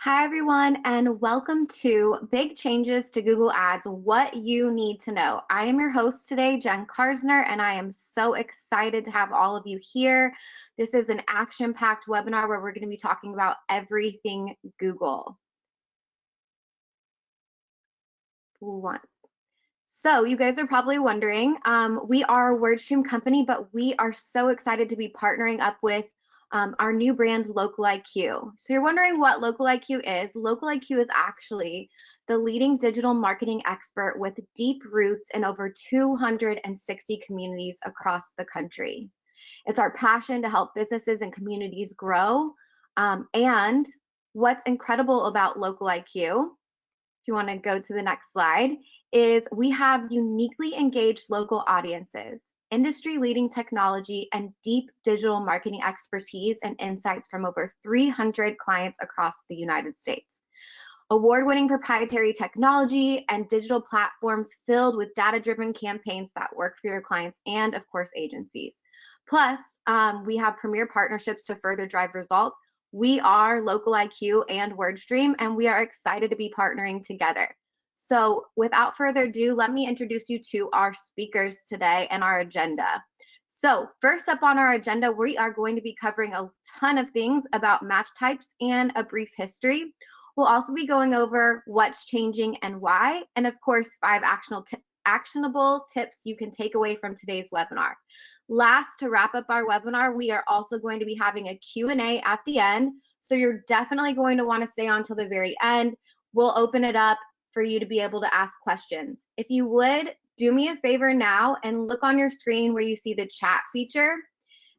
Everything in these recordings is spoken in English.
Hi, everyone, and welcome to Big Changes to Google Ads, What You Need to Know. I am your host today, Jen Karsner, and I am so excited to have all of you here. This is an action-packed webinar where we're going to be talking about everything Google. So you guys are probably wondering, we are a WordStream company, but we are so excited to be partnering up with our new brand, Local IQ. So you're wondering what Local IQ is. Local IQ is actually the leading digital marketing expert with deep roots in over 260 communities across the country. It's our passion to help businesses and communities grow. And what's incredible about Local IQ, if you want to go to the next slide, is we have uniquely engaged local audiences, industry-leading technology, and deep digital marketing expertise and insights from over 300 clients across the United States. Award-winning proprietary technology and digital platforms filled with data-driven campaigns that work for your clients and, of course, agencies. Plus, we have premier partnerships to further drive results. We are Local IQ and WordStream, and we are excited to be partnering together. So without further ado, let me introduce you to our speakers today and our agenda. So first up on our agenda, we are going to be covering a ton of things about match types and a brief history. We'll also be going over what's changing and why, and of course, 5 actionable tips you can take away from today's webinar. Last, to wrap up our webinar, we are also going to be having a Q&A at the end, so you're definitely going to want to stay on till the very end. We'll open it up for you to be able to ask questions. If you would, do me a favor now and look on your screen where you see the chat feature.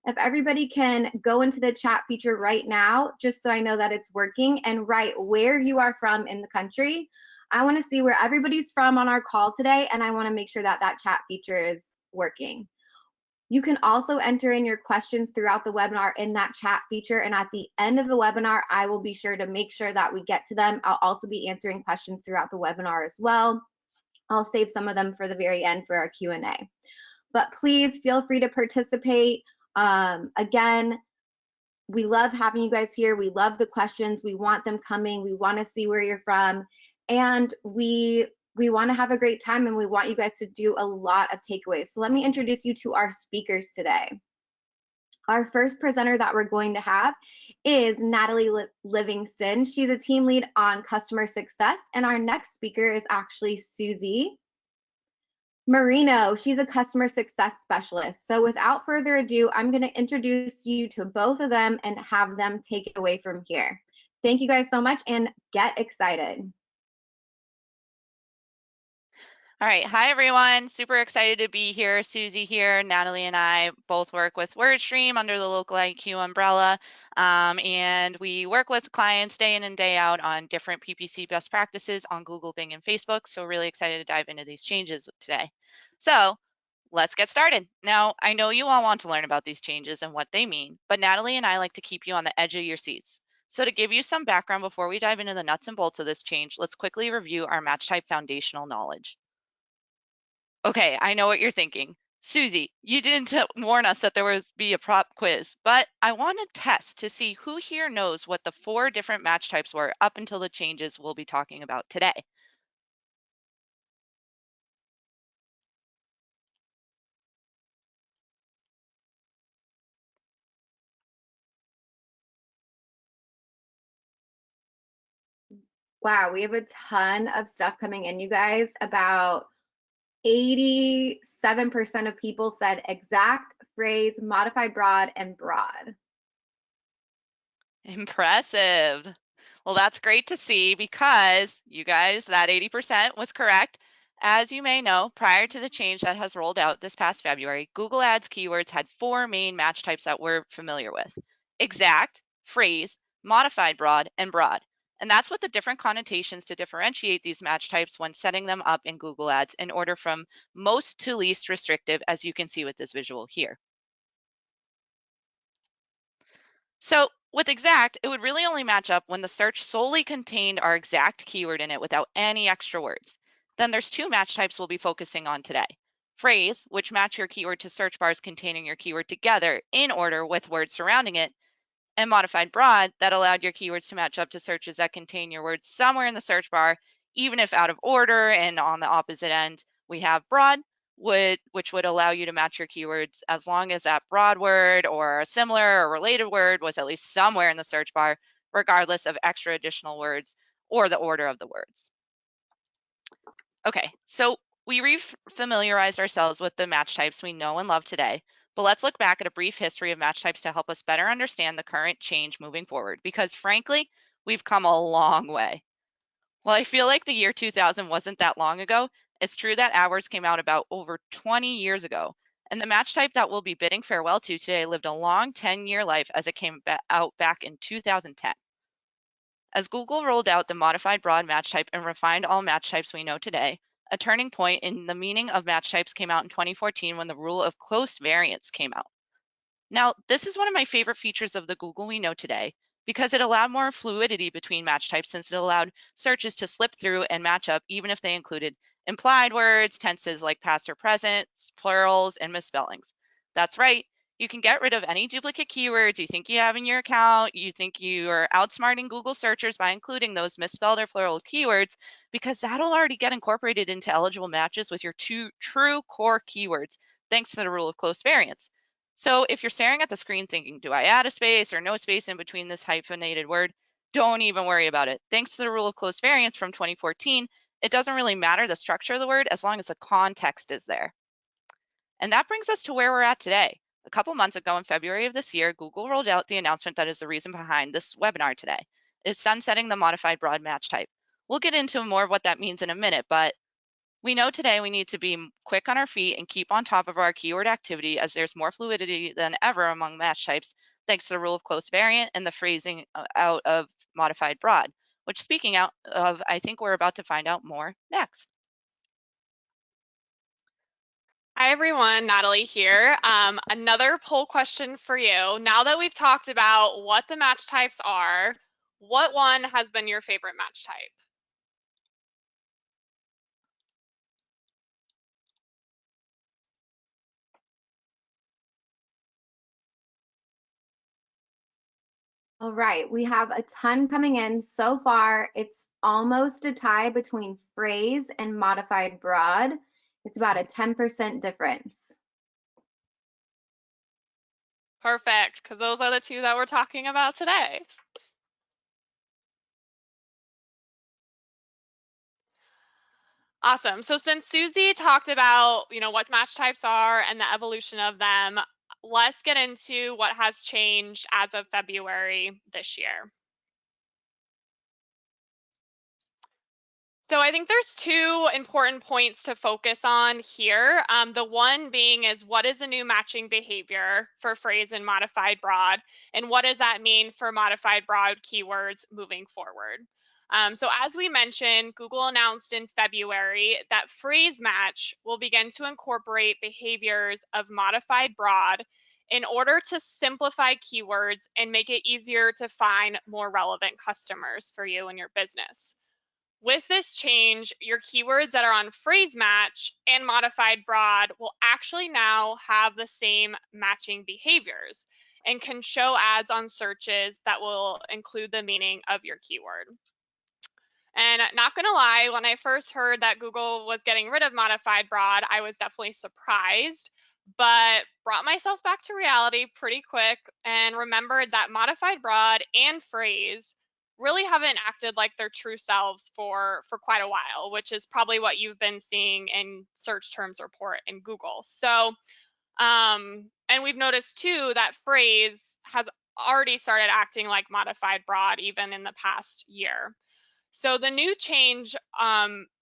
If everybody can go into the chat feature right now, just so I know that it's working, and write where you are from in the country. I want to see where everybody's from on our call today, and I want to make sure that that chat feature is working. You can also enter in your questions throughout the webinar in that chat feature, and at the end of the webinar, I will be sure to make sure that we get to them. I'll also be answering questions throughout the webinar as well. I'll save some of them for the very end for our Q&A. But please feel free to participate. Again, we love having you guys here. We love the questions. We want them coming. We want to see where you're from. And we want to have a great time, and we want you guys to do a lot of takeaways. So let me introduce you to our speakers today. Our first presenter that we're going to have is Natalie Livingston. She's a team lead on customer success. And our next speaker is actually Susie Marino. She's a customer success specialist. So without further ado, I'm going to introduce you to both of them and have them take it away from here. Thank you guys so much, and get excited. All right, hi everyone. Super excited to be here. Susie here. Natalie and I both work with WordStream under the Local IQ umbrella, and we work with clients day in and day out on different PPC best practices on Google, Bing, and Facebook. So really excited to dive into these changes today. So let's get started. Now, I know you all want to learn about these changes and what they mean, but Natalie and I like to keep you on the edge of your seats. So to give you some background before we dive into the nuts and bolts of this change, let's quickly review our match type foundational knowledge. Okay, I know what you're thinking. Susie, you didn't warn us that there would be a prop quiz, but I want to test to see who here knows what the 4 different match types were up until the changes we'll be talking about today. Wow, we have a ton of stuff coming in, you guys. About 87% of people said exact, phrase, modified, broad, and broad. Impressive. Well, that's great to see because you guys, that 80% was correct. As you may know, prior to the change that has rolled out this past February, Google Ads keywords had 4 main match types that we're familiar with: exact, phrase, modified broad, and broad. And that's with the different connotations to differentiate these match types when setting them up in Google Ads in order from most to least restrictive, as you can see with this visual here. So with exact, it would really only match up when the search solely contained our exact keyword in it without any extra words. Then there's 2 match types we'll be focusing on today: phrase, which match your keyword to search bars containing your keyword together in order with words surrounding it, and modified broad that allowed your keywords to match up to searches that contain your words somewhere in the search bar, even if out of order. And on the opposite end, we have broad, which would allow you to match your keywords as long as that broad word or a similar or related word was at least somewhere in the search bar, regardless of extra additional words or the order of the words. Okay, so we re-familiarized ourselves with the match types we know and love today, but let's look back at a brief history of match types to help us better understand the current change moving forward, because frankly, we've come a long way. Well, I feel like the year 2000 wasn't that long ago. It's true that AdWords came out about over 20 years ago, and the match type that we'll be bidding farewell to today lived a long 10-year life as it came out back in 2010. As Google rolled out the modified broad match type and refined all match types we know today, a turning point in the meaning of match types came out in 2014 when the rule of close variants came out. Now, this is one of my favorite features of the Google we know today because it allowed more fluidity between match types, since it allowed searches to slip through and match up even if they included implied words, tenses like past or present, plurals, and misspellings. That's right. You can get rid of any duplicate keywords you think you have in your account. You think you are outsmarting Google searchers by including those misspelled or plural keywords, because that'll already get incorporated into eligible matches with your two true core keywords, thanks to the rule of close variants. So if you're staring at the screen thinking, do I add a space or no space in between this hyphenated word? Don't even worry about it. Thanks to the rule of close variants from 2014, it doesn't really matter the structure of the word as long as the context is there. And that brings us to where we're at today. A couple months ago in February of this year, Google rolled out the announcement that is the reason behind this webinar today. It is sunsetting the modified broad match type. We'll get into more of what that means in a minute, but we know today we need to be quick on our feet and keep on top of our keyword activity, as there's more fluidity than ever among match types, thanks to the rule of close variant and the phrasing out of modified broad, which, speaking out of, I think we're about to find out more next. Hi everyone, Natalie here. Another poll question for you. Now that we've talked about what the match types are, what one has been your favorite match type? All right, we have a ton coming in so far. It's almost a tie between phrase and modified broad. It's about a 10% difference. Perfect, because those are the two that we're talking about today. Awesome. So since Susie talked about, what match types are and the evolution of them, let's get into what has changed as of February this year. So I think there's two important points to focus on here. The one being is, what is the new matching behavior for phrase and modified broad, and what does that mean for modified broad keywords moving forward? So as we mentioned, Google announced in February that phrase match will begin to incorporate behaviors of modified broad in order to simplify keywords and make it easier to find more relevant customers for you and your business. With this change, your keywords that are on phrase match and modified broad will actually now have the same matching behaviors and can show ads on searches that will include the meaning of your keyword. And not gonna lie, when I first heard that Google was getting rid of modified broad, I was definitely surprised, but brought myself back to reality pretty quick and remembered that modified broad and phrase really haven't acted like their true selves for quite a while, which is probably what you've been seeing in search terms report in Google. So, and we've noticed too that phrase has already started acting like modified broad even in the past year. So the new change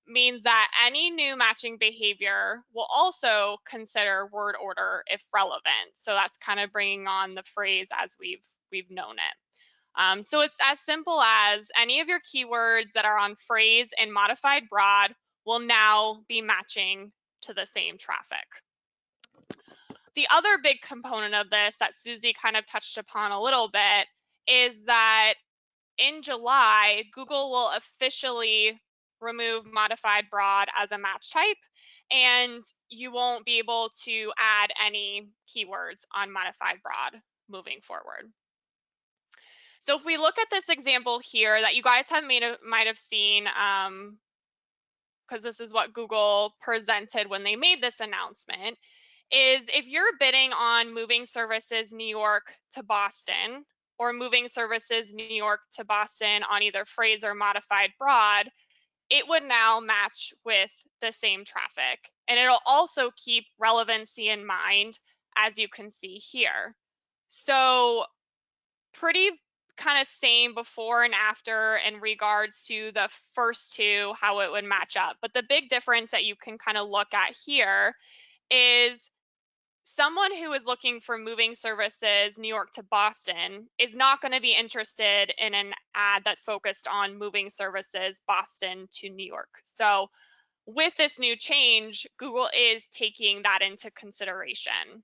means that any new matching behavior will also consider word order if relevant. So that's kind of bringing on the phrase as we've known it. So it's as simple as any of your keywords that are on phrase and modified broad will now be matching to the same traffic. The other big component of this that Susie kind of touched upon a little bit is that in July, Google will officially remove modified broad as a match type, and you won't be able to add any keywords on modified broad moving forward. So if we look at this example here that you guys have might have seen, because this is what Google presented when they made this announcement, is if you're bidding on moving services New York to Boston, or moving services New York to Boston on either phrase or modified broad, it would now match with the same traffic. And it'll also keep relevancy in mind, as you can see here. So pretty kind of same before and after in regards to the first two, how it would match up. But the big difference that you can kind of look at here is someone who is looking for moving services New York to Boston is not going to be interested in an ad that's focused on moving services Boston to New York. So with this new change, Google is taking that into consideration.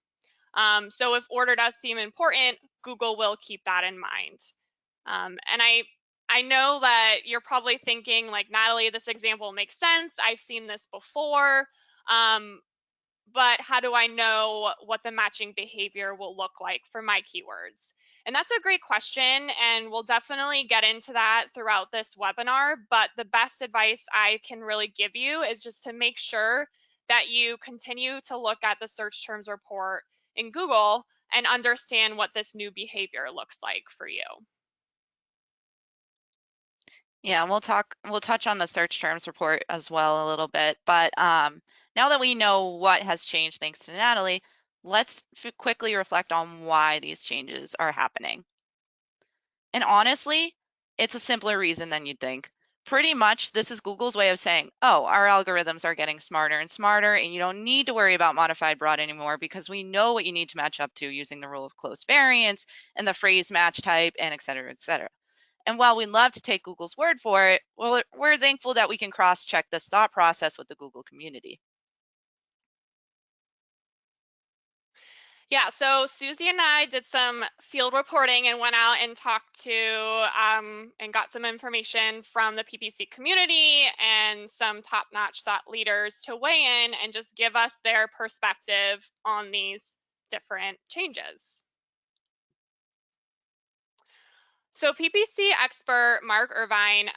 So if order does seem important, Google will keep that in mind. And I know that you're probably thinking, like, Natalie, this example makes sense. I've seen this before. But how do I know what the matching behavior will look like for my keywords? And that's a great question, and we'll definitely get into that throughout this webinar. But the best advice I can really give you is just to make sure that you continue to look at the search terms report in Google and understand what this new behavior looks like for you. Yeah, and we'll touch on the search terms report as well a little bit, but now that we know what has changed thanks to Natalie, let's quickly reflect on why these changes are happening. And honestly, it's a simpler reason than you'd think. Pretty much, this is Google's way of saying, oh, our algorithms are getting smarter and smarter, and you don't need to worry about modified broad anymore because we know what you need to match up to using the rule of close variance and the phrase match type and et cetera, et cetera. And while we love to take Google's word for it, well, we're thankful that we can cross-check this thought process with the Google community. Yeah, so Susie and I did some field reporting and went out and talked to and got some information from the PPC community and some top-notch thought leaders to weigh in and just give us their perspective on these different changes. So PPC expert Mark Irvine,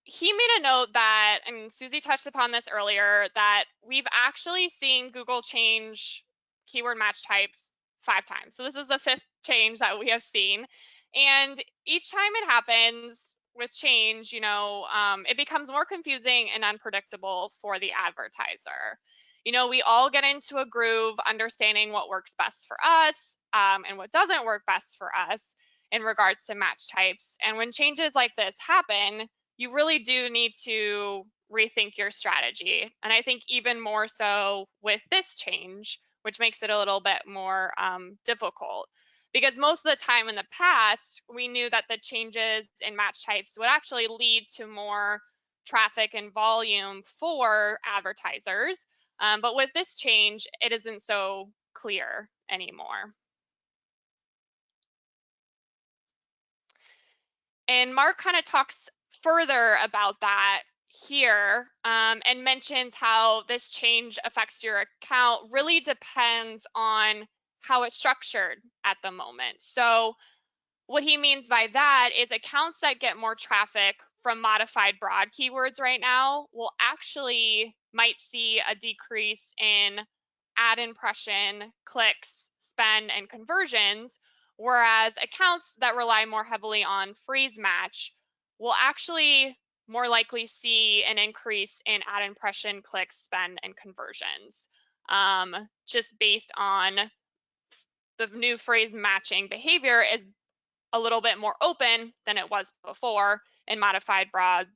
he made a note that, and Susie touched upon this earlier, that we've actually seen Google change keyword match types 5 times. So this is the 5th change that we have seen. And each time it happens with change, it becomes more confusing and unpredictable for the advertiser. We all get into a groove understanding what works best for us and what doesn't work best for us in regards to match types. And when changes like this happen, you really do need to rethink your strategy. And I think even more so with this change, which makes it a little bit more difficult. Because most of the time in the past, we knew that the changes in match types would actually lead to more traffic and volume for advertisers. But with this change, it isn't so clear anymore. And Mark kind of talks further about that here and mentions how this change affects your account really depends on how it's structured at the moment. So what he means by that is accounts that get more traffic from modified broad keywords right now will actually might see a decrease in ad impression, clicks, spend, and conversions, whereas accounts that rely more heavily on phrase match will actually more likely see an increase in ad impression, clicks, spend, and conversions, just based on the new phrase matching behavior is a little bit more open than it was before, and modified broad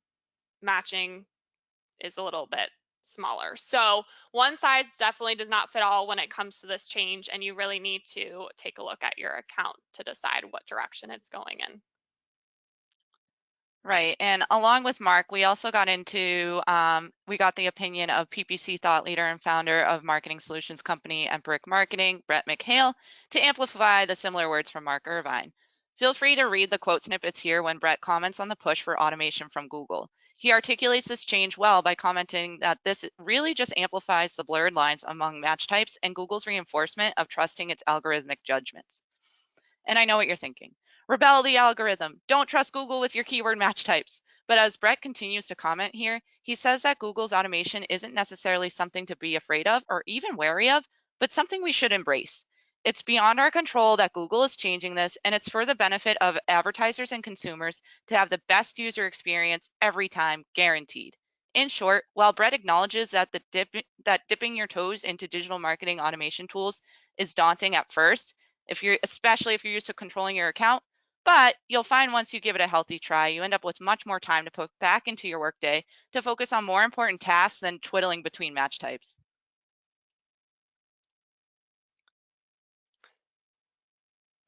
matching is a little bit smaller. So one size definitely does not fit all when it comes to this change, and you really need to take a look at your account to decide what direction it's going in. Right, and along with Mark, we also got into, we got the opinion of PPC thought leader and founder of marketing solutions company Empiric Marketing, Brett McHale, to amplify the similar words from Mark Irvine. Feel free to read the quote snippets here when Brett comments on the push for automation from Google. He articulates this change well by commenting that this really just amplifies the blurred lines among match types and Google's reinforcement of trusting its algorithmic judgments. And I know what you're thinking. Rebel the algorithm. Don't trust Google with your keyword match types. But as Brett continues to comment here, he says that Google's automation isn't necessarily something to be afraid of or even wary of, but something we should embrace. It's beyond our control that Google is changing this, and it's for the benefit of advertisers and consumers to have the best user experience every time, guaranteed. In short, while Brett acknowledges that dipping your toes into digital marketing automation tools is daunting at first, especially if you're used to controlling your account, but you'll find once you give it a healthy try, you end up with much more time to put back into your workday to focus on more important tasks than twiddling between match types.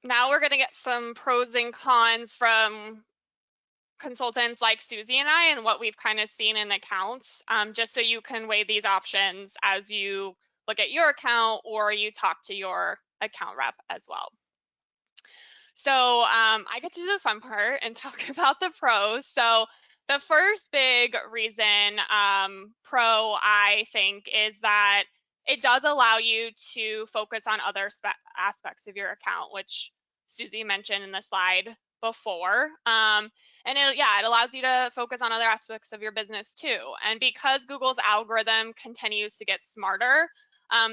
Now we're going to get some pros and cons from consultants like Susie and I and what we've kind of seen in accounts, just so you can weigh these options as you look at your account or you talk to your account rep as well. So I get to do the fun part and talk about the pros. So the first big reason pro, I think, is that it does allow you to focus on other aspects of your account, which Susie mentioned in the slide before. And it allows you to focus on other aspects of your business too. And because Google's algorithm continues to get smarter,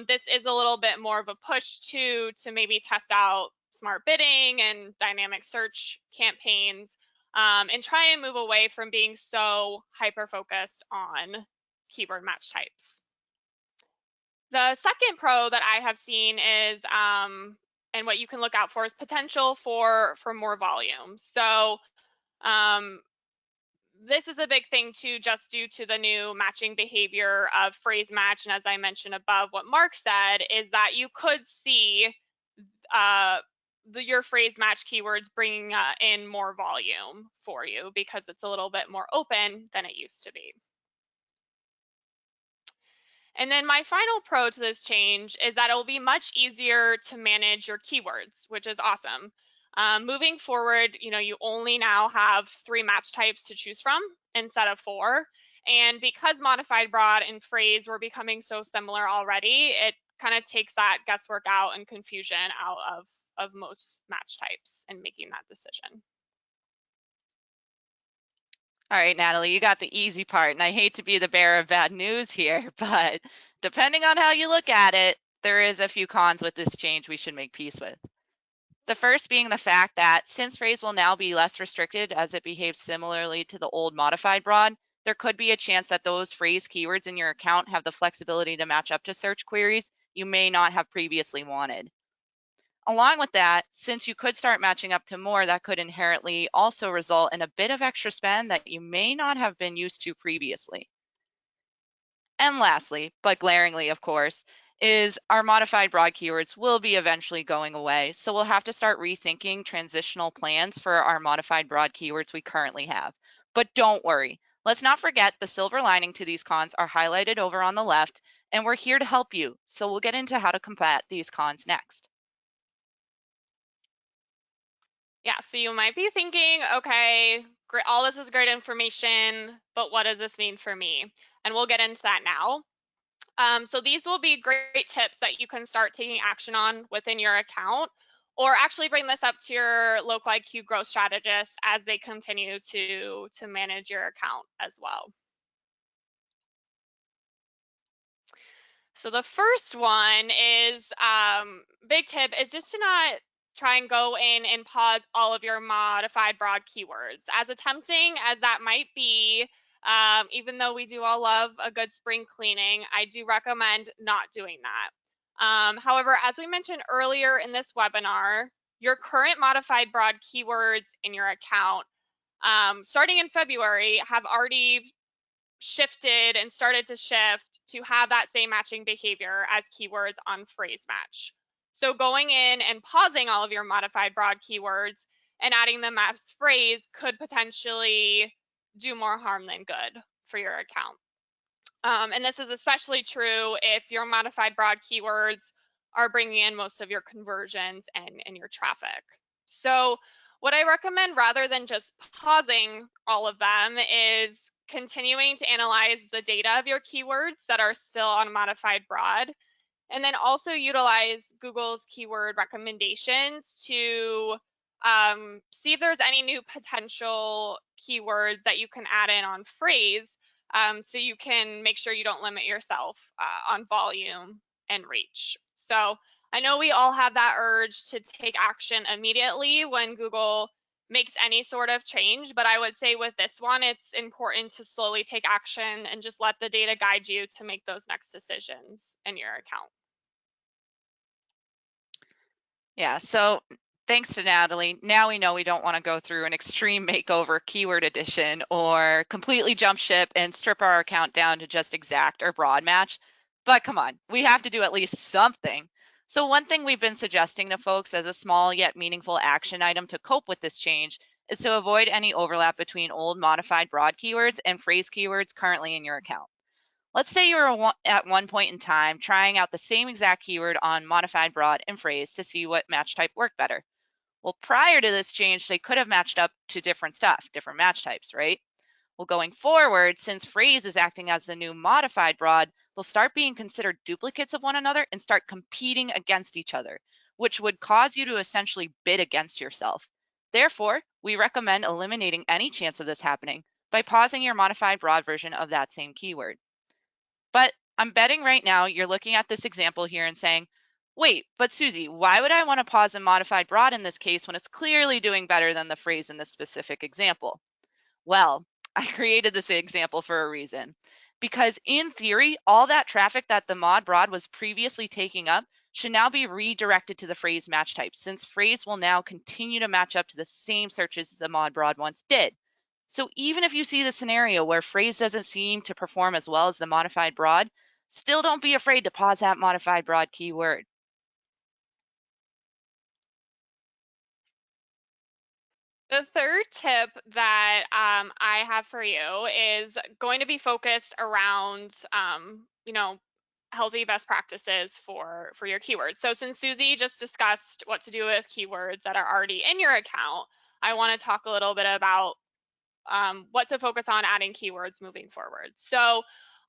this is a little bit more of a push to maybe test out smart bidding and dynamic search campaigns, and try and move away from being so hyper focused on keyword match types. The second pro that I have seen is, and what you can look out for, is potential for more volume. So this is a big thing too, just due to the new matching behavior of phrase match. And as I mentioned above, what Mark said is that you could see your phrase match keywords bringing in more volume for you because it's a little bit more open than it used to be. And then my final pro to this change is that it will be much easier to manage your keywords, which is awesome. Moving forward, you only now have 3 match types to choose from instead of 4. And because modified broad and phrase were becoming so similar already, it kind of takes that guesswork out and confusion out of most match types and making that decision. All right, Natalie, you got the easy part, and I hate to be the bearer of bad news here, but depending on how you look at it, there is a few cons with this change we should make peace with. The first being the fact that since phrase will now be less restricted as it behaves similarly to the old modified broad, there could be a chance that those phrase keywords in your account have the flexibility to match up to search queries you may not have previously wanted. Along with that, since you could start matching up to more, that could inherently also result in a bit of extra spend that you may not have been used to previously. And lastly, but glaringly, of course, is our modified broad keywords will be eventually going away. So we'll have to start rethinking transitional plans for our modified broad keywords we currently have. But don't worry, let's not forget the silver lining to these cons are highlighted over on the left, and we're here to help you. So we'll get into how to combat these cons next. Yeah, so you might be thinking, okay, great, all this is great information, but what does this mean for me? And we'll get into that now. So these will be great tips that you can start taking action on within your account, or actually bring this up to your local IQ growth strategist as they continue to manage your account as well. So the first one is, big tip is just to not try and go in and pause all of your modified broad keywords. As tempting as that might be, even though we do all love a good spring cleaning, I do recommend not doing that. However, as we mentioned earlier in this webinar, your current modified broad keywords in your account, starting in February, have already shifted and started to shift to have that same matching behavior as keywords on phrase match. So going in and pausing all of your modified broad keywords and adding them as phrase could potentially do more harm than good for your account. And this is especially true if your modified broad keywords are bringing in most of your conversions and your traffic. So what I recommend, rather than just pausing all of them, is continuing to analyze the data of your keywords that are still on modified broad, and then also utilize Google's keyword recommendations to see if there's any new potential keywords that you can add in on phrase, so you can make sure you don't limit yourself on volume and reach. So I know we all have that urge to take action immediately when Google makes any sort of change, but I would say with this one, it's important to slowly take action and just let the data guide you to make those next decisions in your account. Yeah, so thanks to Natalie, now we know we don't want to go through an extreme makeover keyword addition or completely jump ship and strip our account down to just exact or broad match. But come on, we have to do at least something. So one thing we've been suggesting to folks as a small yet meaningful action item to cope with this change is to avoid any overlap between old modified broad keywords and phrase keywords currently in your account. Let's say you were at one point in time trying out the same exact keyword on modified broad and phrase to see what match type worked better. Well, prior to this change, they could have matched up to different stuff, different match types, right? Well, going forward, since phrase is acting as the new modified broad, they'll start being considered duplicates of one another and start competing against each other, which would cause you to essentially bid against yourself. Therefore, we recommend eliminating any chance of this happening by pausing your modified broad version of that same keyword. But I'm betting right now you're looking at this example here and saying, wait, but Susie, why would I want to pause a modified broad in this case when it's clearly doing better than the phrase in this specific example? Well, I created this example for a reason. Because in theory, all that traffic that the mod broad was previously taking up should now be redirected to the phrase match type, since phrase will now continue to match up to the same searches the mod broad once did. So even if you see the scenario where phrase doesn't seem to perform as well as the modified broad, still don't be afraid to pause that modified broad keyword. The third tip that I have for you is going to be focused around, healthy best practices for your keywords. So since Susie just discussed what to do with keywords that are already in your account, I want to talk a little bit about what to focus on adding keywords moving forward. So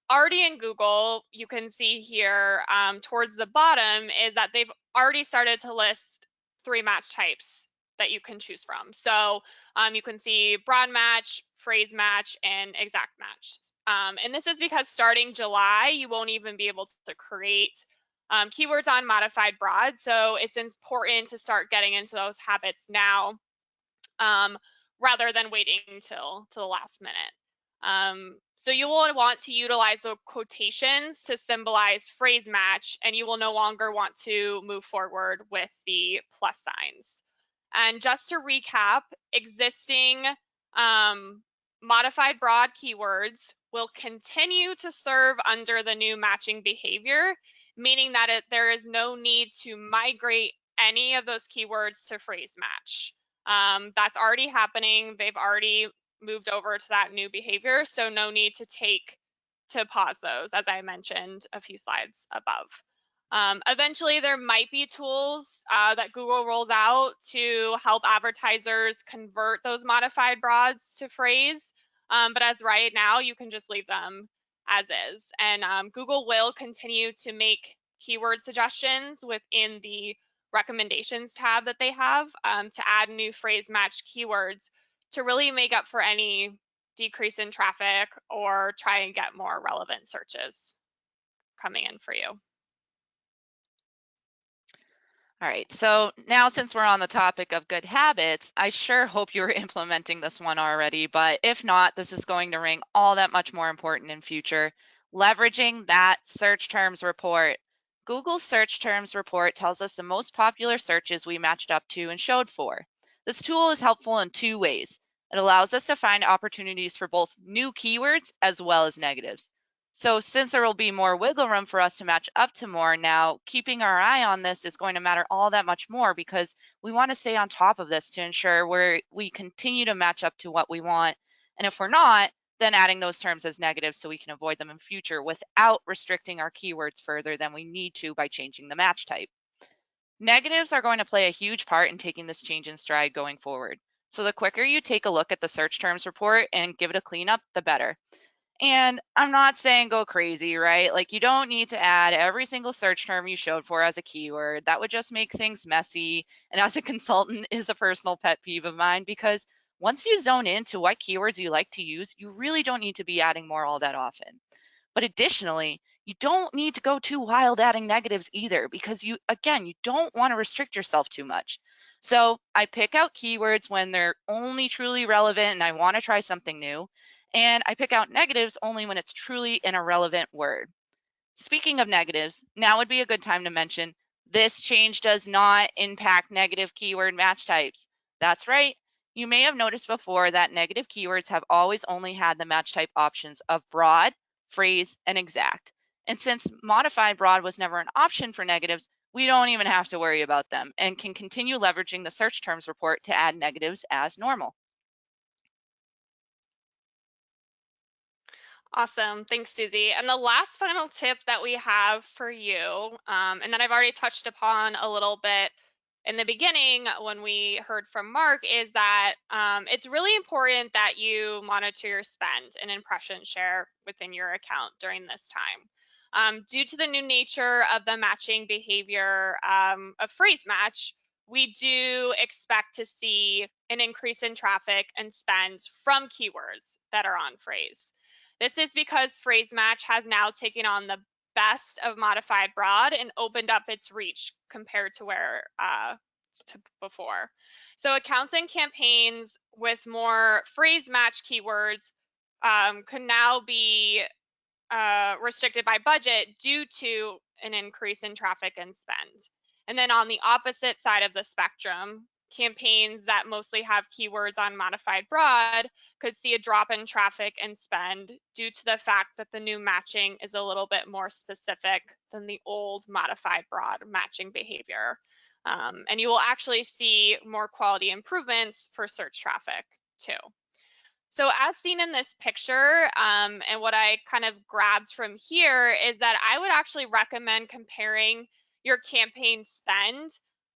already in Google, you can see here towards the bottom is that they've already started to list 3 match types that you can choose from. So you can see broad match, phrase match, and exact match. And this is because starting July, you won't even be able to create keywords on modified broad. So it's important to start getting into those habits now rather than waiting till the last minute. So you will want to utilize the quotations to symbolize phrase match, and you will no longer want to move forward with the plus signs. And just to recap, existing modified broad keywords will continue to serve under the new matching behavior, meaning that there is no need to migrate any of those keywords to phrase match. That's already happening. They've already moved over to that new behavior, so no need to pause those, as I mentioned a few slides above. Eventually, there might be tools that Google rolls out to help advertisers convert those modified broads to phrase, but as right now, you can just leave them as is. And Google will continue to make keyword suggestions within the recommendations tab that they have to add new phrase match keywords to really make up for any decrease in traffic or try and get more relevant searches coming in for you. All right, so now since we're on the topic of good habits, I sure hope you're implementing this one already, but if not, this is going to ring all that much more important in future. Leveraging that search terms report. Google's search terms report tells us the most popular searches we matched up to and showed for. This tool is helpful in 2 ways. It allows us to find opportunities for both new keywords as well as negatives. So since there will be more wiggle room for us to match up to more now, keeping our eye on this is going to matter all that much more because we want to stay on top of this to ensure we continue to match up to what we want. And if we're not, then adding those terms as negatives so we can avoid them in future without restricting our keywords further than we need to by changing the match type. Negatives are going to play a huge part in taking this change in stride going forward. So the quicker you take a look at the search terms report and give it a cleanup, the better. And I'm not saying go crazy, right? Like you don't need to add every single search term you showed for as a keyword. That would just make things messy. And as a consultant is a personal pet peeve of mine because once you zone into what keywords you like to use, you really don't need to be adding more all that often. But additionally, you don't need to go too wild adding negatives either because again, you don't want to restrict yourself too much. So I pick out keywords when they're only truly relevant and I want to try something new. And I pick out negatives only when it's truly an irrelevant word. Speaking of negatives, now would be a good time to mention this change does not impact negative keyword match types. That's right. You may have noticed before that negative keywords have always only had the match type options of broad, phrase, and exact. And since modified broad was never an option for negatives, we don't even have to worry about them and can continue leveraging the search terms report to add negatives as normal. Awesome. Thanks, Susie. And the last final tip that we have for you, and that I've already touched upon a little bit in the beginning when we heard from Mark, is that it's really important that you monitor your spend and impression share within your account during this time. Due to the new nature of the matching behavior of phrase match, we do expect to see an increase in traffic and spend from keywords that are on phrase. This is because phrase match has now taken on the best of modified broad and opened up its reach compared to where before. So accounts and campaigns with more phrase match keywords could now be restricted by budget due to an increase in traffic and spend. And then on the opposite side of the spectrum, campaigns that mostly have keywords on modified broad could see a drop in traffic and spend due to the fact that the new matching is a little bit more specific than the old modified broad matching behavior. And you will actually see more quality improvements for search traffic too. So as seen in this picture, and what I kind of grabbed from here is that I would actually recommend comparing your campaign spend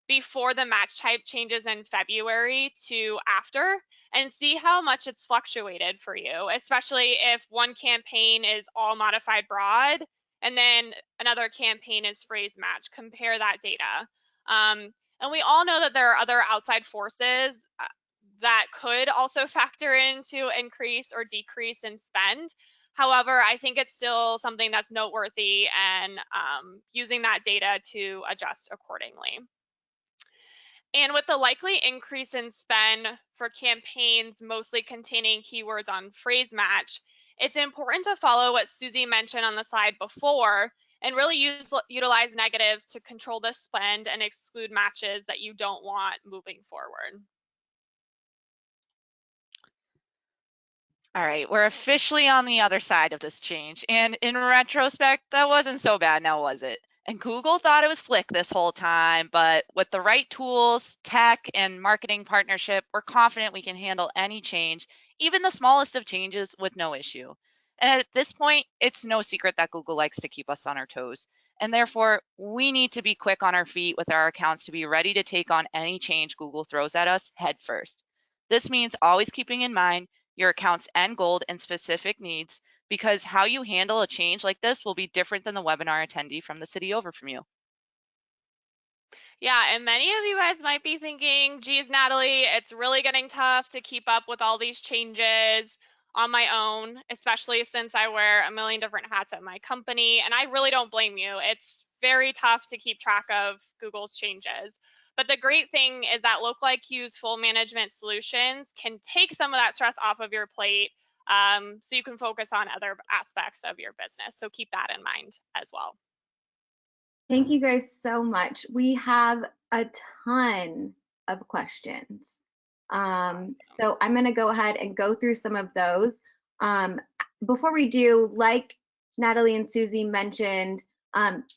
before the match type changes in February to after and see how much it's fluctuated for you, especially if one campaign is all modified broad and then another campaign is phrase match. Compare that data. And we all know that there are other outside forces that could also factor into increase or decrease in spend. However, I think it's still something that's noteworthy and using that data to adjust accordingly. And with the likely increase in spend for campaigns mostly containing keywords on phrase match, it's important to follow what Susie mentioned on the slide before and really utilize negatives to control the spend and exclude matches that you don't want moving forward. All right, we're officially on the other side of this change. And in retrospect, that wasn't so bad now, was it? And Google thought it was slick this whole time, but with the right tools, tech, and marketing partnership, we're confident we can handle any change, even the smallest of changes, with no issue. And at this point, it's no secret that Google likes to keep us on our toes. And therefore, we need to be quick on our feet with our accounts to be ready to take on any change Google throws at us head first. This means always keeping in mind your account's end goal and specific needs, because how you handle a change like this will be different than the webinar attendee from the city over from you. Yeah, and many of you guys might be thinking, geez, Natalie, it's really getting tough to keep up with all these changes on my own, especially since I wear a million different hats at my company. And I really don't blame you. It's very tough to keep track of Google's changes. But the great thing is that LocalIQ's full management solutions can take some of that stress off of your plate so you can focus on other aspects of your business. So keep that in mind as well. Thank you guys so much. We have a ton of questions. So I'm going to go ahead and go through some of those. Before we do, like Natalie and Susie mentioned,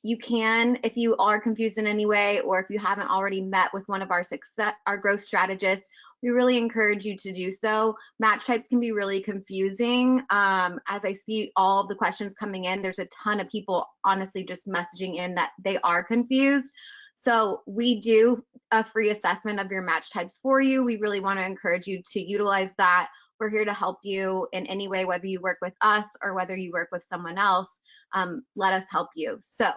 you can, if you are confused in any way, or if you haven't already met with one of our growth strategists, we really encourage you to do so. Match types can be really confusing. As I see all of the questions coming in, there's a ton of people honestly just messaging in that they are confused. So we do a free assessment of your match types for you. We really want to encourage you to utilize that. We're here to help you in any way, whether you work with us or whether you work with someone else. Let us help you. So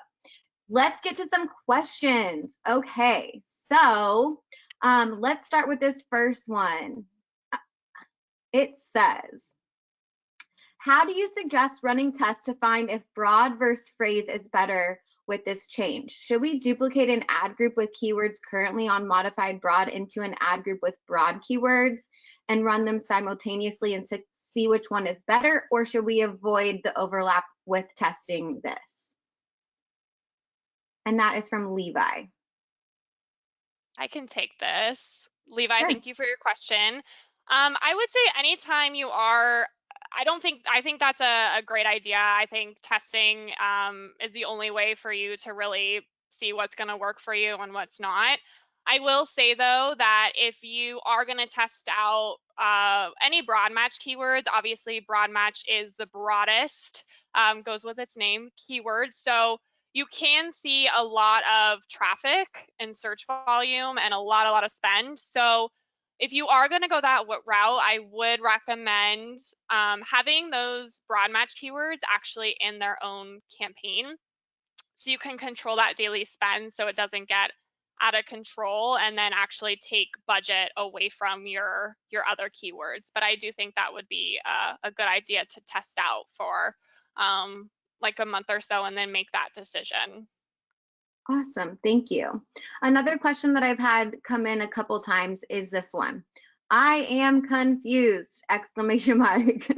let's get to some questions. Okay, so let's start with this first one. It says, how do you suggest running tests to find if broad versus phrase is better with this change? Should we duplicate an ad group with keywords currently on modified broad into an ad group with broad keywords and run them simultaneously and see which one is better? Or should we avoid the overlap with testing this? And that is from Levi. I can take this. Levi, Sure. thank you for your question. I would say anytime you are, I think that's a great idea. I think testing is the only way for you to really see what's going to work for you and what's not. I will say though that if you are going to test out any broad match keywords, obviously broad match is the broadest, goes with its name, keyword. So you can see a lot of traffic and search volume and a lot of spend. So if you are going to go that route, I would recommend having those broad match keywords actually in their own campaign, so you can control that daily spend so it doesn't get out of control and then actually take budget away from your other keywords. But I do think that would be a good idea to test out for like a month or so and then make that decision. Awesome, thank you. Another question that I've had come in a couple times is this one. I am confused, exclamation mark.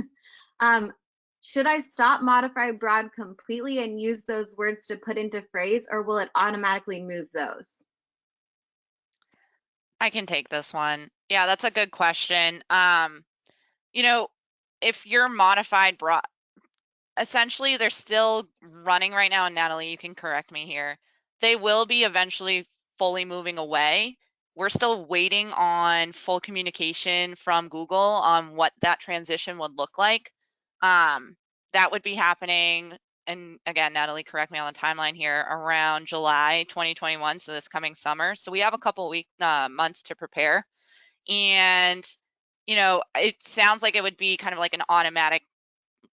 Should I stop modified broad completely and use those words to put into phrase, or will it automatically move those? I can take this one. Yeah, that's a good question. You know, if you're modified broad, essentially they're still running right now, and Natalie, you can correct me here. They will be eventually fully moving away. We're still waiting on full communication from Google on what that transition would look like. That would be happening, and again, Natalie, correct me on the timeline here, around July 2021, so this coming summer. So we have a couple months to prepare. And, it sounds like it would be kind of like an automatic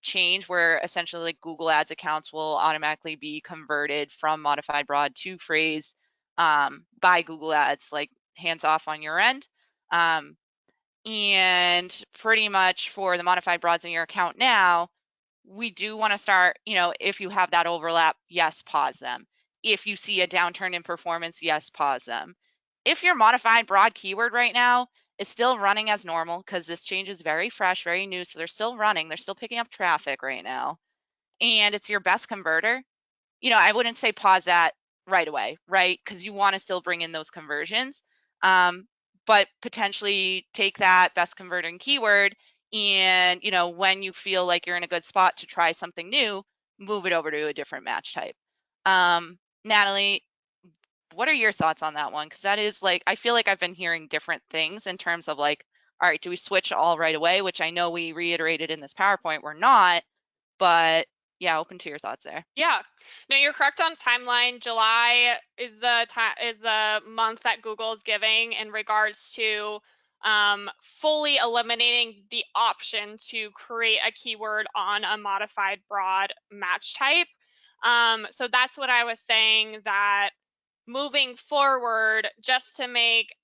change where essentially like Google Ads accounts will automatically be converted from modified broad to phrase by Google Ads, like hands off on your end. And pretty much for the modified broads in your account now, we do want to start, if you have that overlap, yes, pause them. If you see a downturn in performance, yes, pause them. If your modified broad keyword right now is still running as normal, because this change is very fresh, very new, so they're still running, they're still picking up traffic right now, and it's your best converter, I wouldn't say pause that right away, right? Because you want to still bring in those conversions, but potentially take that best converting keyword and, when you feel like you're in a good spot to try something new, move it over to a different match type. Natalie, what are your thoughts on that one? Because that is like, I feel like I've been hearing different things in terms of like, all right, do we switch all right away? Which I know we reiterated in this PowerPoint, we're not, but yeah, open to your thoughts there. Yeah, no, you're correct on timeline. July is the month that Google is giving in regards to fully eliminating the option to create a keyword on a modified broad match type. So that's what I was saying, that moving forward, just to make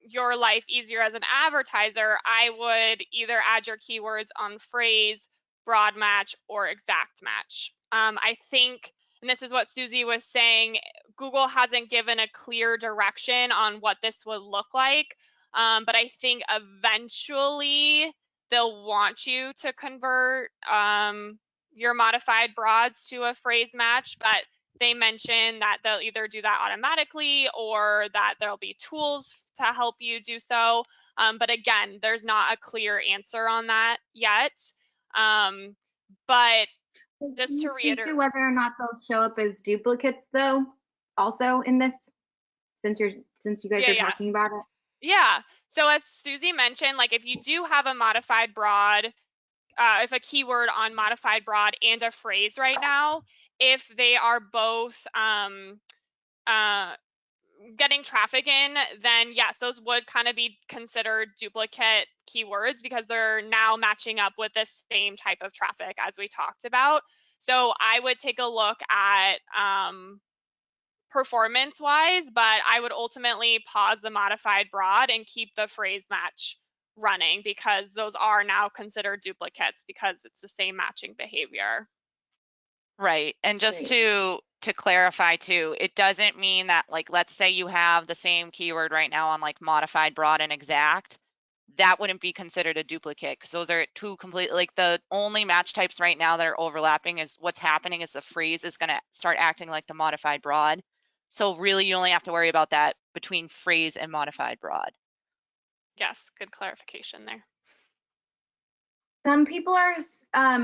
your life easier as an advertiser, I would either add your keywords on phrase, broad match, or exact match. I think, and this is what Susie was saying, Google hasn't given a clear direction on what this would look like, but I think eventually they'll want you to convert your modified broads to a phrase match, but they mentioned that they'll either do that automatically or that there'll be tools to help you do so. But again, there's not a clear answer on that yet. But Can just you to speak to reiterate, whether or not they'll show up as duplicates though, also in this, since you guys are yeah. talking about it? Yeah. So as Susie mentioned, like if you do have a modified broad, if a keyword on modified broad and a phrase right now, if they are both getting traffic in, then yes, those would kind of be considered duplicate keywords because they're now matching up with the same type of traffic as we talked about. So I would take a look at performance wise, but I would ultimately pause the modified broad and keep the phrase match running because those are now considered duplicates because it's the same matching behavior. Right. And just Great. to clarify too, it doesn't mean that, like, let's say you have the same keyword right now on like modified, broad, and exact. That wouldn't be considered a duplicate because those are two completely, like, the only match types right now that are overlapping is what's happening is the phrase is going to start acting like the modified broad. So really you only have to worry about that between phrase and modified broad. Yes, good clarification there. Some people are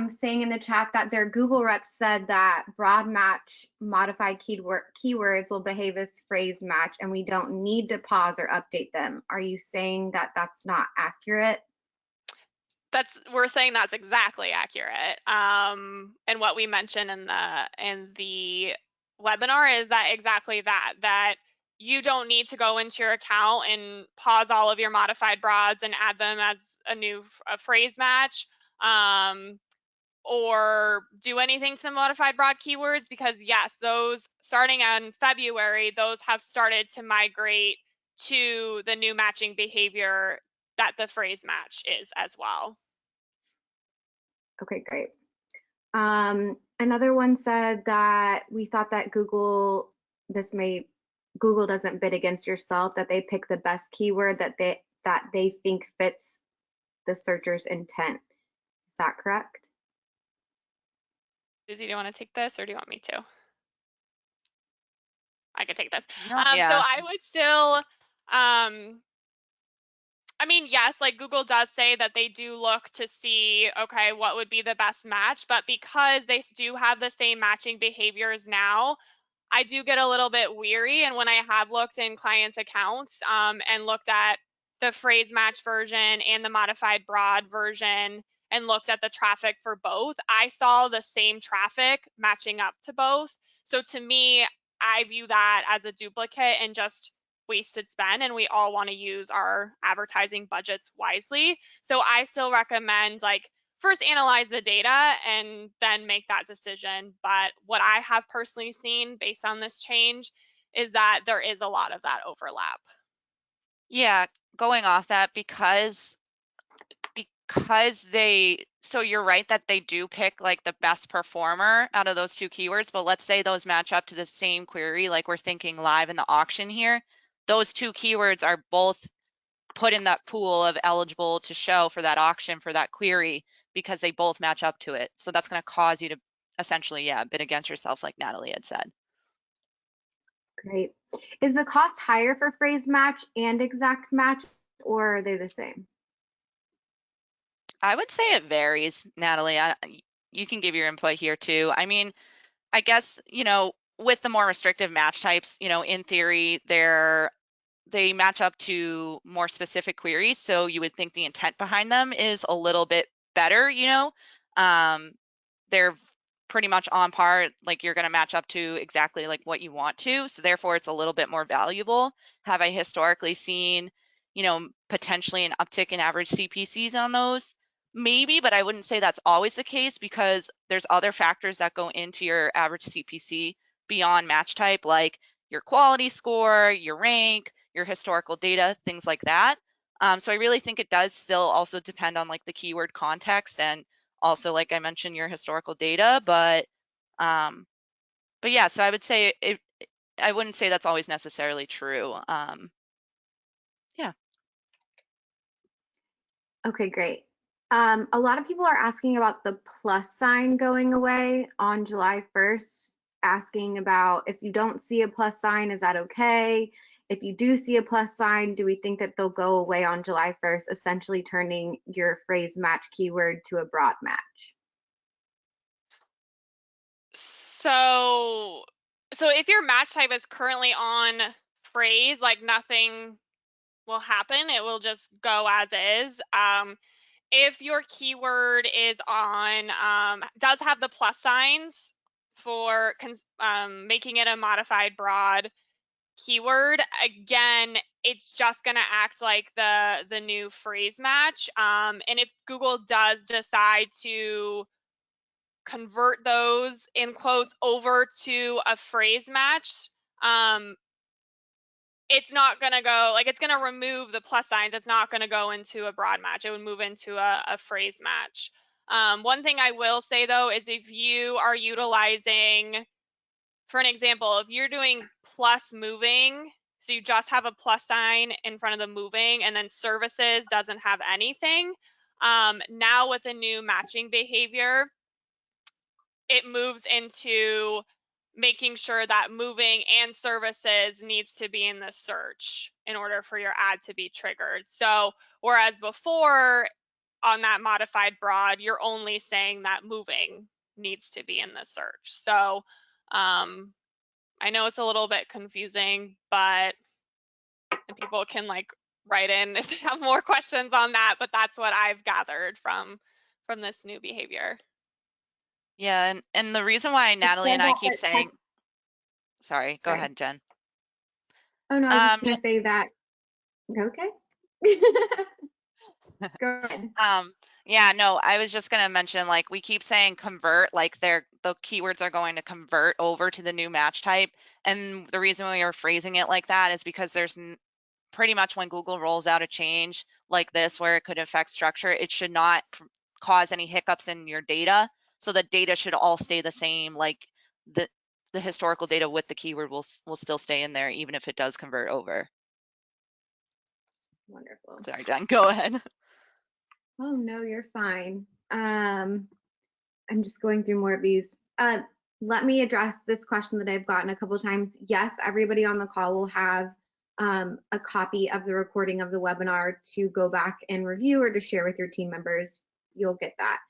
saying in the chat that their Google reps said that broad match modified keywords will behave as phrase match and we don't need to pause or update them. Are you saying that that's not accurate? We're saying that's exactly accurate. And what we mentioned in the webinar is that exactly that you don't need to go into your account and pause all of your modified broads and add them as a phrase match, or do anything to the modified broad keywords because yes, those starting on February, those have started to migrate to the new matching behavior that the phrase match is as well. Okay, great. Another one said that we thought that Google doesn't bid against yourself, that they pick the best keyword that they think fits the searcher's intent. Is that correct? Susie, do you want to take this or do you want me to? I could take this. So Yeah. I would still, I mean, yes, like Google does say that they do look to see, okay, what would be the best match, but because they do have the same matching behaviors now, I do get a little bit weary. And when I have looked in clients' accounts and looked at the phrase match version and the modified broad version and looked at the traffic for both, I saw the same traffic matching up to both. So to me, I view that as a duplicate and just wasted spend, and we all want to use our advertising budgets wisely. So I still recommend, like, first analyze the data and then make that decision. But what I have personally seen based on this change is that there is a lot of that overlap. Yeah, going off that because so you're right that they do pick like the best performer out of those two keywords, but let's say those match up to the same query, like we're thinking live in the auction here. Those two keywords are both put in that pool of eligible to show for that auction for that query because they both match up to it. So that's going to cause you to essentially, yeah, bid against yourself, like Natalie had said. Great. Is the cost higher for phrase match and exact match, or are they the same? I would say it varies, Natalie. You can give your input here too. I mean, I guess, with the more restrictive match types, in theory, they match up to more specific queries. So you would think the intent behind them is a little bit better, they're pretty much on par, like you're going to match up to exactly like what you want to. So therefore it's a little bit more valuable. Have I historically seen, potentially an uptick in average CPCs on those? Maybe, but I wouldn't say that's always the case because there's other factors that go into your average CPC beyond match type, like your quality score, your rank, your historical data, things like that. So I really think it does still also depend on like the keyword context and also, like I mentioned, your historical data. But yeah, so I would say I wouldn't say that's always necessarily true. Yeah. Okay, great. A lot of people are asking about the plus sign going away on July 1st, asking about if you don't see a plus sign, is that okay? If you do see a plus sign, do we think that they'll go away on July 1st, essentially turning your phrase match keyword to a broad match? So if your match type is currently on phrase, like nothing will happen. It will just go as is. If your keyword is on, does have the plus signs for making it a modified broad, keyword, again, it's just going to act like the new phrase match. And if Google does decide to convert those in quotes over to a phrase match, it's not going to go, like, it's going to remove the plus signs. It's not going to go into a broad match. It would move into a phrase match. One thing I will say, though, is if you are utilizing, for an example, if you're doing plus moving, so you just have a plus sign in front of the moving, and then services doesn't have anything, now with a new matching behavior, it moves into making sure that moving and services needs to be in the search in order for your ad to be triggered. So whereas before on that modified broad, you're only saying that moving needs to be in the search. So I know it's a little bit confusing, but and people can like write in if they have more questions on that, but that's what I've gathered from this new behavior. Yeah, and the reason why It Natalie said and I that keep saying, sorry, go sorry. ahead, Jen. Oh no, I was just Yeah, gonna say that. Okay. Go ahead. yeah, no, I was just gonna mention, like, we keep saying convert, like the keywords are going to convert over to the new match type. And the reason we are phrasing it like that is because there's pretty much when Google rolls out a change like this where it could affect structure, it should not cause any hiccups in your data. So the data should all stay the same, like the historical data with the keyword will still stay in there even if it does convert over. Wonderful. Sorry, Jen, go ahead. Oh no, you're fine. I'm just going through more of these. Let me address this question that I've gotten a couple times. Yes, everybody on the call will have a copy of the recording of the webinar to go back and review or to share with your team members. You'll get that.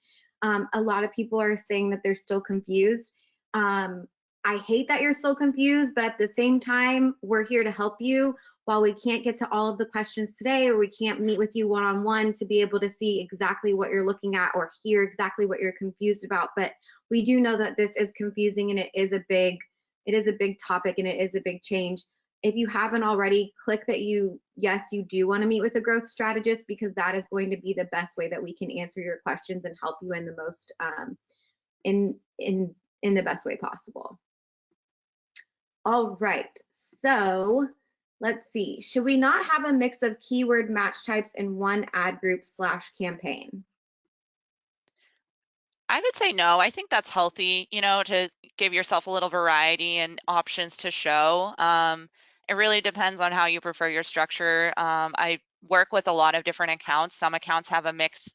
A lot of people are saying that they're still confused. I hate that you're still confused, but at the same time, we're here to help you. While we can't get to all of the questions today, or we can't meet with you one-on-one to be able to see exactly what you're looking at or hear exactly what you're confused about, but we do know that this is confusing and it is a big topic and it is a big change. If you haven't already, click that yes, you do want to meet with a growth strategist, because that is going to be the best way that we can answer your questions and help you in the most in the best way possible. All right, so let's see. Should we not have a mix of keyword match types in one ad group / campaign? I would say no. I think that's healthy, to give yourself a little variety and options to show. It really depends on how you prefer your structure. I work with a lot of different accounts. Some accounts have a mix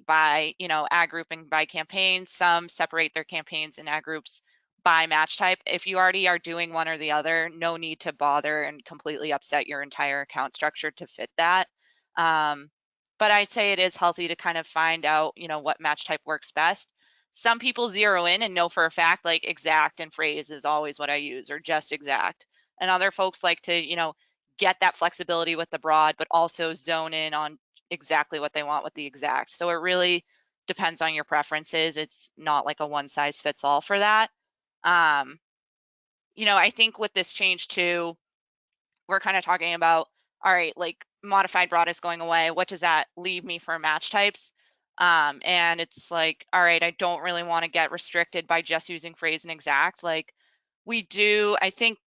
by, ad grouping by campaign. Some separate their campaigns and ad groups by match type. If you already are doing one or the other, no need to bother and completely upset your entire account structure to fit that. But I'd say it is healthy to kind of find out, what match type works best. Some people zero in and know for a fact, like exact and phrase is always what I use, or just exact. And other folks like to, get that flexibility with the broad, but also zone in on exactly what they want with the exact. So it really depends on your preferences. It's not like a one size fits all for that. I think with this change too, we're kind of talking about, all right, like modified broad is going away. What does that leave me for match types? And it's like, all right, I don't really want to get restricted by just using phrase and exact. Like I think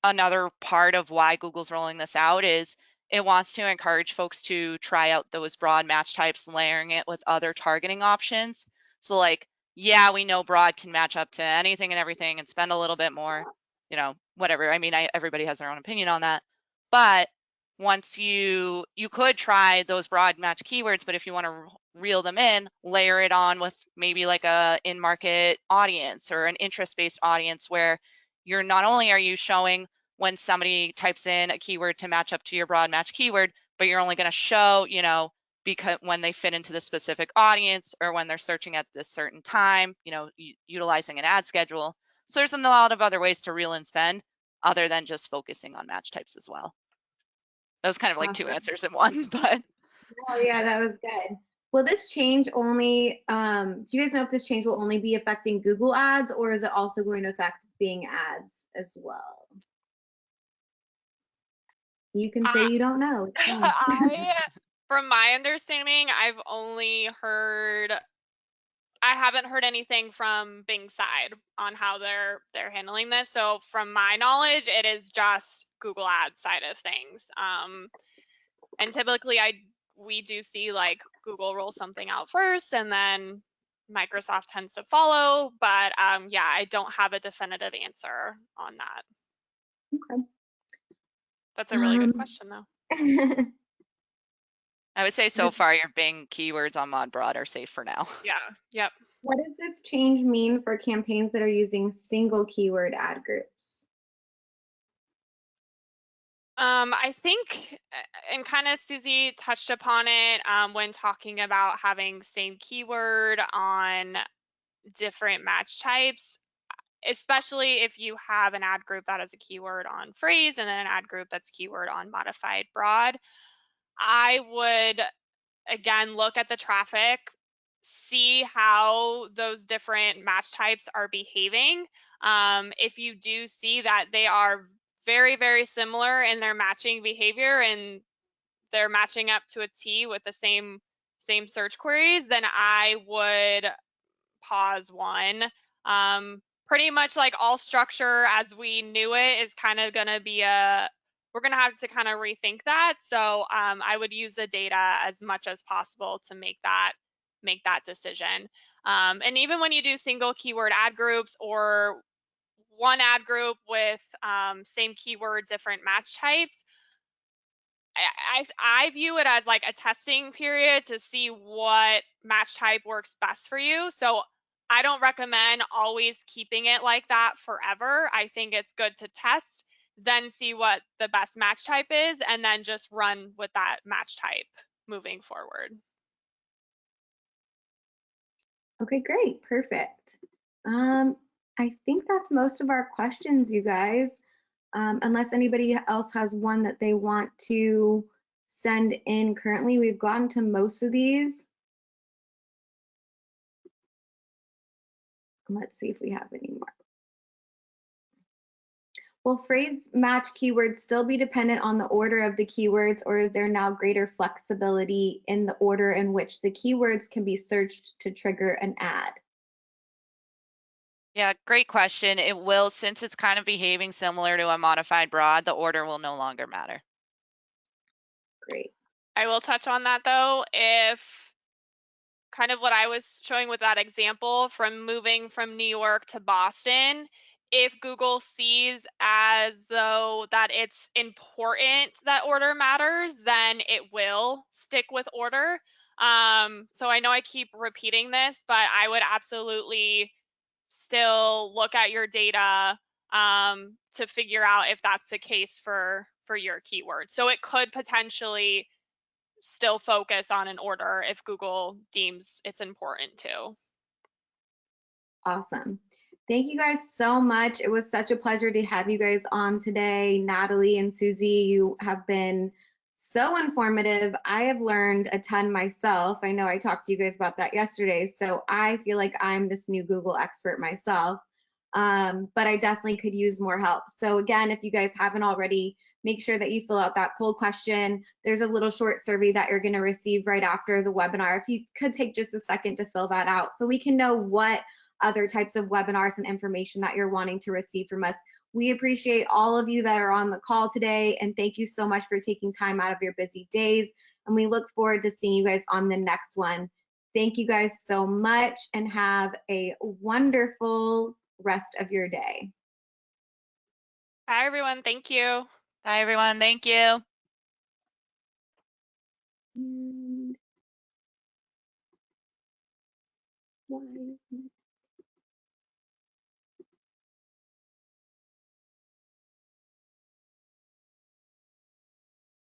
another part of why Google's rolling this out is it wants to encourage folks to try out those broad match types, layering it with other targeting options. So like, yeah, we know broad can match up to anything and everything and spend a little bit more, whatever. I mean, everybody has their own opinion on that. But once you could try those broad match keywords, but if you want to reel them in, layer it on with maybe like a in-market audience or an interest-based audience where you're not only are you showing when somebody types in a keyword to match up to your broad match keyword, but you're only going to show, because when they fit into the specific audience or when they're searching at this certain time, utilizing an ad schedule. So there's a lot of other ways to reel and spend other than just focusing on match types as well. That was kind of like two Awesome. answers in one, but. Oh yeah, that was good. Will this change only, do you guys know if this change will only be affecting Google ads, or is it also going to affect Bing ads as well? You can say you don't know. It's fine. From my understanding, I haven't heard anything from Bing's side on how they're handling this. So from my knowledge, it is just Google Ads side of things. And typically we do see like Google roll something out first and then Microsoft tends to follow. But yeah, I don't have a definitive answer on that. Okay. That's a really good question though. I would say so far your Bing keywords on ModBroad are safe for now. Yeah, yep. What does this change mean for campaigns that are using single keyword ad groups? I think, and kind of Susie touched upon it when talking about having same keyword on different match types, especially if you have an ad group that has a keyword on phrase and then an ad group that's keyword on modified broad. I would, again, look at the traffic, see how those different match types are behaving. If you do see that they are very, very similar in their matching behavior and they're matching up to a T with the same search queries, then I would pause one. Pretty much like all structure as we knew it is kind of going to be we're going to have to kind of rethink that. So I would use the data as much as possible to make that decision. And even when you do single keyword ad groups or one ad group with same keyword, different match types, I view it as like a testing period to see what match type works best for you. So I don't recommend always keeping it like that forever. I think it's good to test, then see what the best match type is, and then just run with that match type moving forward. Okay, great, perfect. I think that's most of our questions, you guys. Unless anybody else has one that they want to send in currently, we've gotten to most of these. Let's see if we have any more. Will phrase match keywords still be dependent on the order of the keywords, or is there now greater flexibility in the order in which the keywords can be searched to trigger an ad? Yeah, great question. It will, since it's kind of behaving similar to a modified broad, the order will no longer matter. Great. I will touch on that though. If kind of what I was showing with that example from moving from New York to Boston, if Google sees as though that it's important that order matters, then it will stick with order. So I know I keep repeating this, but I would absolutely still look at your data to figure out if that's the case for your keyword. So it could potentially still focus on an order if Google deems it's important to. Awesome. Thank you guys so much. It was such a pleasure to have you guys on today. Natalie and Susie, you have been so informative. I have learned a ton myself. I know I talked to you guys about that yesterday, so I feel like I'm this new Google expert myself. But I definitely could use more help. So again, if you guys haven't already, make sure that you fill out that poll question. There's a little short survey that you're going to receive right after the webinar. If you could take just a second to fill that out so we can know what other types of webinars and information that you're wanting to receive from us. We appreciate all of you that are on the call today, and thank you so much for taking time out of your busy days, and we look forward to seeing you guys on the next one. Thank you guys so much, and have a wonderful rest of your day. Bye, everyone. Thank you. Bye, everyone. Thank you. And why